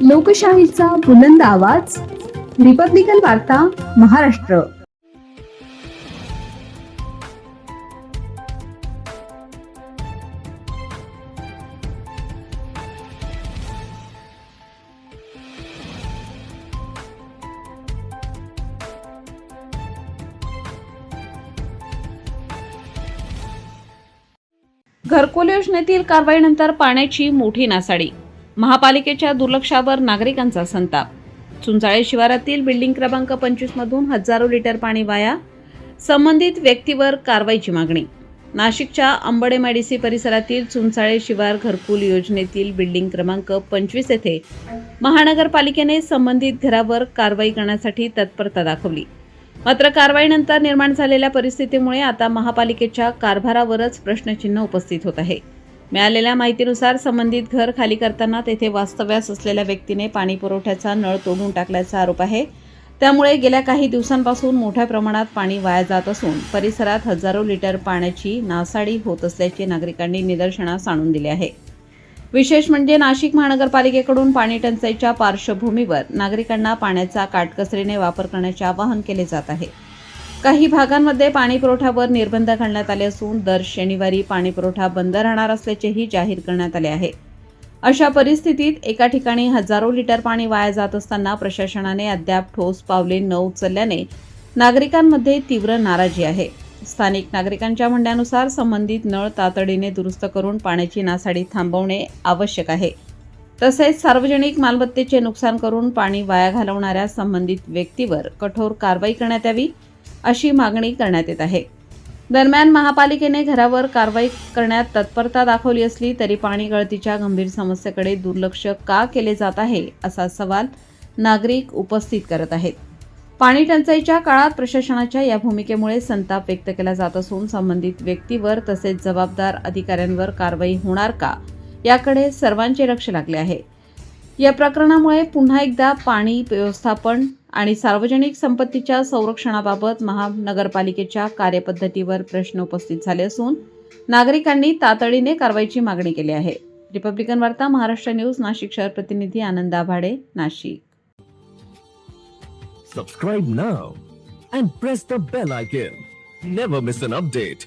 लोकशाहीचा बुलंद आवाज, रिपब्लिकन वार्ता, महाराष्ट्र. घरकुल योजनेतील कारवाईनंतर पाण्याची मोठी नासाडी. महापालिकेच्या दुर्लक्षावर नागरिकांचा संताप. चुंचाळे शिवारातील बिल्डिंग क्रमांक 25 मधून हजारो लिटर पाणी वाया, संबंधित व्यक्तीवर कारवाईची मागणी. नाशिकच्या अंबडेमाडीसी परिसरातील चुंचाळे शिवार घरकुल योजनेतील बिल्डिंग क्रमांक 25 येथे महानगरपालिकेने संबंधित घरावर कारवाई करण्यासाठी तत्परता दाखवली. मात्र कारवाईनंतर निर्माण झालेल्या परिस्थितीमुळे आता महापालिकेच्या कारभारावरच प्रश्नचिन्ह उपस्थित होत आहे. मिळालेल्या माहितीनुसार संबंधित घर खाली करताना तेथे वास्तव्यास असलेल्या व्यक्तीने पाणी पुरवठ्याचा नळ तोडून टाकल्याचा आरोप आहे. त्यामुळे गेल्या काही दिवसांपासून मोठ्या प्रमाणात पाणी वाया जात असून परिसरात हजारो लिटर पाण्याची नासाडी होत असल्याचे नागरिकांनी निदर्शनास आणून दिले आहे. विशेष म्हणजे नाशिक महानगरपालिकेकडून पाणी टंचाईच्या पार्श्वभूमीवर नागरिकांना पाण्याचा काटकसरीने वापर करण्याचे आवाहन केले जात आहे. काही भागांमध्ये पाणी पुरवठ्यावर निर्बंध घालण्यात आले असून दर शनिवारी पाणी पुरवठा बंद राहणार असल्याचेही जाहीर करण्यात आले आहे. अशा परिस्थितीत एका ठिकाणी हजारो लिटर पाणी वाया जात असताना प्रशासनाने अद्याप ठोस पावले न उचलल्याने नागरिकांमध्ये तीव्र नाराजी आहे. स्थानिक नागरिकांच्या म्हणण्यानुसार संबंधित नळ तातडीने दुरुस्त करून पाण्याची नासाडी थांबवणे आवश्यक आहे. तसेच सार्वजनिक मालमत्तेचे नुकसान करून पाणी वाया घालवणाऱ्या संबंधित व्यक्तीवर कठोर कारवाई करण्यात यावी, अशी मागणी करण्यात येत आहे. दरम्यान महापालिकेने घरावर कारवाई करण्यात तत्परता दाखवली असली तरी पाणी गळतीच्या गंभीर समस्येकडे दुर्लक्ष का केले जात आहे, असा सवाल नागरिक उपस्थित करत आहेत. पाणी टंचाईच्या काळात प्रशासनाच्या या भूमिकेमुळे संताप व्यक्त केला जात असून संबंधित व्यक्तीवर तसेच जबाबदार अधिकाऱ्यांवर कारवाई होणार का, याकडे सर्वांचे लक्ष लागले आहे. या प्रकरणामुळे पुन्हा एकदा पाणी व्यवस्थापन आणि सार्वजनिक संपत्तीच्या संरक्षणाबाबत महानगरपालिकेच्या कार्यपद्धतीवर प्रश्न उपस्थित झाले असून नागरिकांनी तातडीने कारवाईची मागणी केली आहे. रिपब्लिकन वार्ता, महाराष्ट्र न्यूज. नाशिक शहर प्रतिनिधी आनंद आभाडे, Nashik. Subscribe now and press the bell icon. Never miss an update.